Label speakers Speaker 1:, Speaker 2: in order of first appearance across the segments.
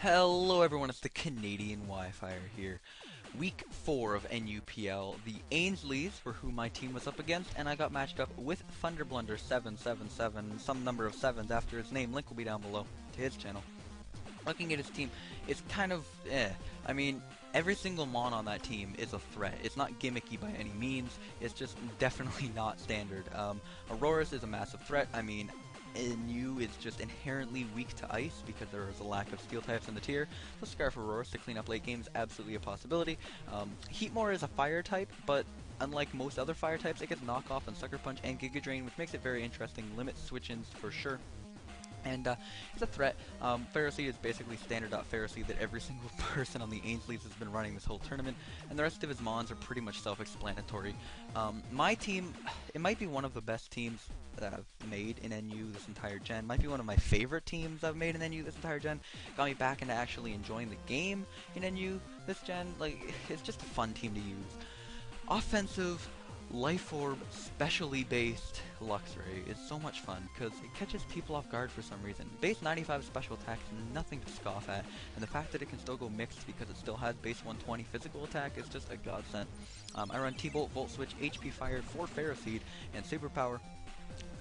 Speaker 1: Hello everyone, it's the Canadian Wifier here. Week 4 of NUPL. The Ainsleys were who my team was up against, and I got matched up with Thunderblunderrrrrr, some number of sevens after his name. Link will be down below to his channel. Looking at his team, it's kind of I mean, every single Mon on that team is a threat. It's not gimmicky by any means. It's just definitely not standard. Auroras is a massive threat. I mean, NU is just inherently weak to ice because there is a lack of steel types in the tier. So Scarf Auroras to clean up late game is absolutely a possibility. Heatmore is a fire type, but unlike most other fire types, it gets knockoff and Sucker Punch and Giga Drain, which makes it very interesting. Limits switch-ins for sure. And it's a threat. Pharisee is basically standard out Pharisee that every single person on the Ainsleys has been running this whole tournament, and the rest of his Mons are pretty much self-explanatory. My team, it might be one of the best teams that I've made in NU this entire gen. Might be one of my favorite teams I've made in NU this entire gen. Got me back into actually enjoying the game in NU this gen. Like, it's just a fun team to use. Offensive, Life Orb, specially based Luxray is so much fun because it catches people off guard for some reason. Base 95 special attack is nothing to scoff at, and the fact that it can still go mixed because it still has base 120 physical attack is just a godsend. I run T-Bolt, Volt Switch, HP Fired, 4 Ferroseed, and Superpower,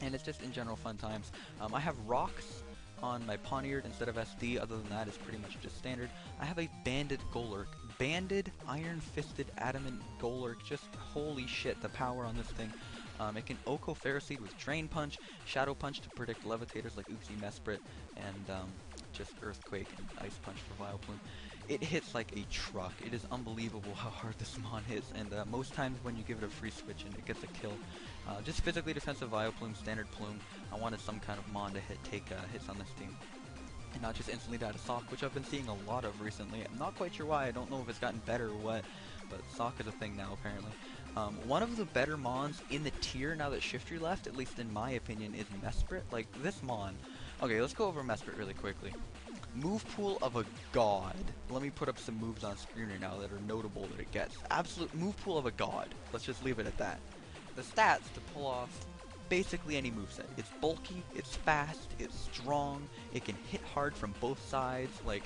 Speaker 1: and it's just in general fun times. I have Rocks on my Pawniard instead of SD. Other than that, it's pretty much just standard. I have a Banded Golurk. Banded, Iron-Fisted, Adamant Golurk. Just holy shit, the power on this thing. It can Oko Ferroseed with Drain Punch, Shadow Punch to predict levitators like Uxie Mesprit, and just Earthquake and Ice Punch for Vileplume. It hits like a truck. It is unbelievable how hard this Mon hits, and most times when you give it a free switch and it gets a kill. Just physically defensive Vileplume, standard plume. I wanted some kind of Mon to take hits on this team. And not just instantly die to Sock, which I've been seeing a lot of recently. I'm not quite sure why, I don't know if it's gotten better or what, but Sock is a thing now apparently. One of the better Mons in the tier now that Shiftry left, at least in my opinion, is Mesprit. Like, this Mon. Okay, let's go over Mesprit really quickly. Move pool of a god. Let me put up some moves on screen right now that are notable that it gets. Absolute move pool of a god. Let's just leave it at that. The stats to pull off basically any moveset. It's bulky, it's fast, it's strong, it can hit hard from both sides, like,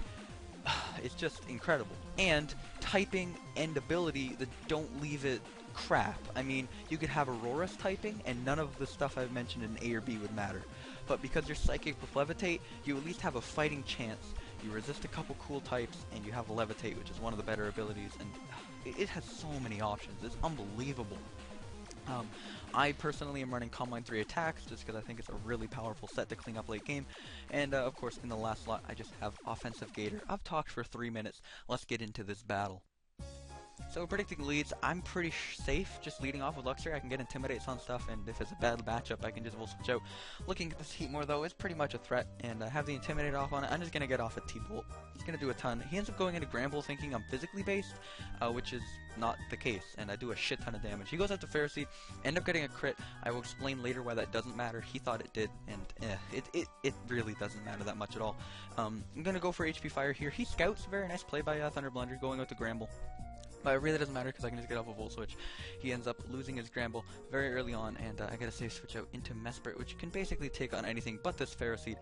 Speaker 1: it's just incredible. And typing and ability that don't leave it crap. I mean, you could have Aurora's typing and none of the stuff I've mentioned in A or B would matter. But because you're Psychic with Levitate, you at least have a fighting chance. You resist a couple cool types, and you have Levitate, which is one of the better abilities, and it has so many options. It's unbelievable. I personally am running Calm Mind 3 attacks just because I think it's a really powerful set to clean up late game. And of course, in the last slot, I just have Offensive Gatr. I've talked for 3 minutes. Let's get into this battle. So predicting leads, I'm pretty safe just leading off with Luxray. I can get Intimidates on stuff, and if it's a bad matchup, I can just Volt Switch out. Looking at this Heatmore though, it's pretty much a threat, and I have the Intimidate off on it. I'm just gonna get off a T-Bolt. He's gonna do a ton. He ends up going into Gramble thinking I'm physically based, which is not the case, and I do a shit ton of damage. He goes out to Pharisee, end up getting a crit. I will explain later why that doesn't matter. He thought it did, and it really doesn't matter that much at all. I'm gonna go for HP Fire here. He scouts, very nice play by Thunderblunder, going out to Gramble. But it really doesn't matter because I can just get off a Volt Switch. He ends up losing his Gramble very early on, and I get a safe switch out into Mesprit, which can basically take on anything but this Ferroseed,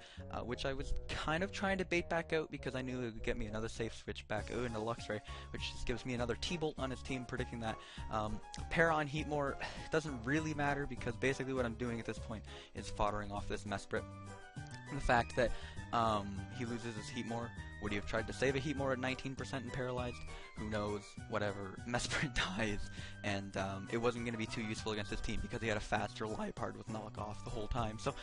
Speaker 1: which I was kind of trying to bait back out because I knew it would get me another safe switch back out into Luxray, which just gives me another T-Bolt on his team, predicting that. Para on Heatmore doesn't really matter because basically what I'm doing at this point is foddering off this Mesprit. The fact that he loses his Heatmore. Would he have tried to save a Heatmore at 19% and paralyzed? Who knows? Whatever. Mesprit dies, and it wasn't going to be too useful against his team because he had a faster Liepard with knockoff the whole time. So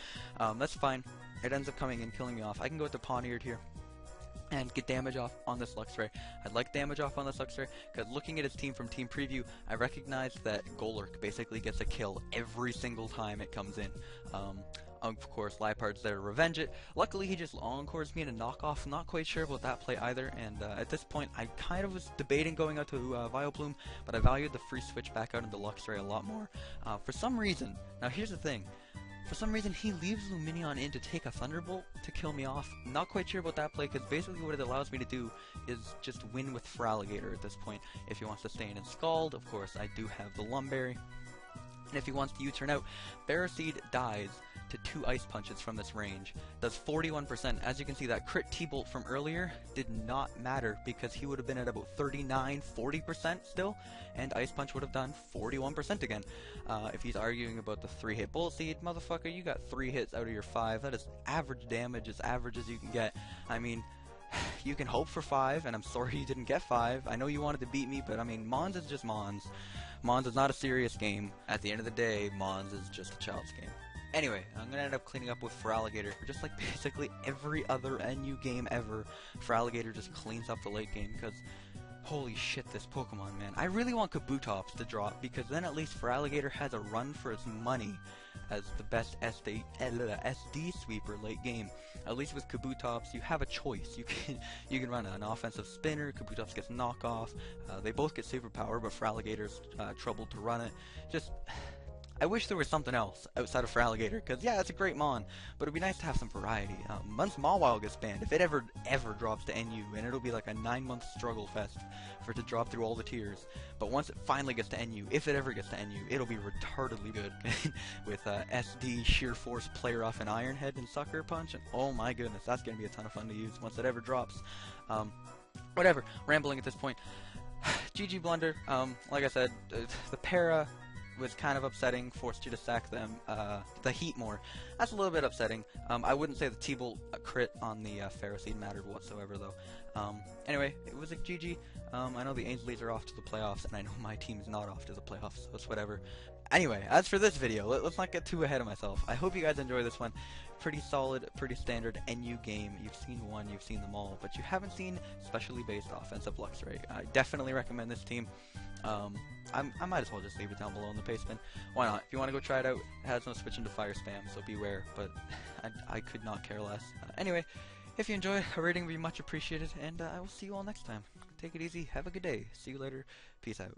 Speaker 1: that's fine. It ends up coming and killing me off. I can go with the Pawniard here and get damage off on this Luxray. I'd like damage off on this Luxray, because looking at his team from Team Preview, I recognize that Golurk basically gets a kill every single time it comes in. Of course, Liepard's there to revenge it. Luckily, he just Encores me in a knockoff. Not quite sure about that play either, and at this point, I kind of was debating going out to Vileplume, but I valued the free switch back out into Luxray a lot more. For some reason, now here's the thing, for some reason he leaves Lumineon in to take a Thunderbolt to kill me off. Not quite sure about that play, because basically what it allows me to do is just win with Feraligatr at this point, if he wants to stay in and Scald. Of course, I do have the Lumberry. And if he wants to U-turn out, Ferroseed dies to 2 Ice Punches from this range. Does 41%. As you can see, that crit T-Bolt from earlier did not matter because he would have been at about 39-40% still, and Ice Punch would have done 41% again. If he's arguing about the 3-hit Bullet Seed, motherfucker, you got 3 hits out of your 5. That is average damage, as average as you can get. I mean, you can hope for 5, and I'm sorry you didn't get 5. I know you wanted to beat me, but I mean, Mons is just Mons. Mons is not a serious game. At the end of the day, Mons is just a child's game. Anyway, I'm going to end up cleaning up with Feraligatr. Just like basically every other NU game ever, Feraligatr just cleans up the late game because holy shit, this Pokemon, man. I really want Kabutops to drop because then at least Feraligatr has a run for its money as the best SD sweeper late game. At least with Kabutops, you have a choice. You can run an offensive spinner, Kabutops gets knockoff, they both get superpower, but Feraligatr's trouble to run it. Just, I wish there was something else outside of Feraligatr, because yeah, it's a great Mon, but it'd be nice to have some variety. Once Mawile gets banned, if it ever drops to NU, and it'll be like a 9-month struggle fest for it to drop through all the tiers, but once it finally gets to NU, if it ever gets to NU, it'll be retardedly good, with SD, Sheer Force, Player Off, and Iron Head, and Sucker Punch, and oh my goodness, that's going to be a ton of fun to use once it ever drops. Whatever, rambling at this point. GG Blunder, like I said, the Para was kind of upsetting, forced you to sack them, the Heat more. That's a little bit upsetting. I wouldn't say the T-Bolt crit on the Ferroseed mattered whatsoever, though. Anyway, it was a GG. I know the Ainsley's are off to the playoffs, and I know my team is not off to the playoffs, so it's whatever. Anyway, as for this video, let's not get too ahead of myself. I hope you guys enjoy this one. Pretty solid, pretty standard NU game. You've seen one, you've seen them all, but you haven't seen specially based offensive Luxray. I definitely recommend this team. I might as well just leave it down below in the Pastebin. Why not? If you want to go try it out, it has no switch into fire spam, so beware, but I could not care less. Anyway, if you enjoyed, a rating would be much appreciated, and I will see you all next time. Take it easy, have a good day, see you later, peace out.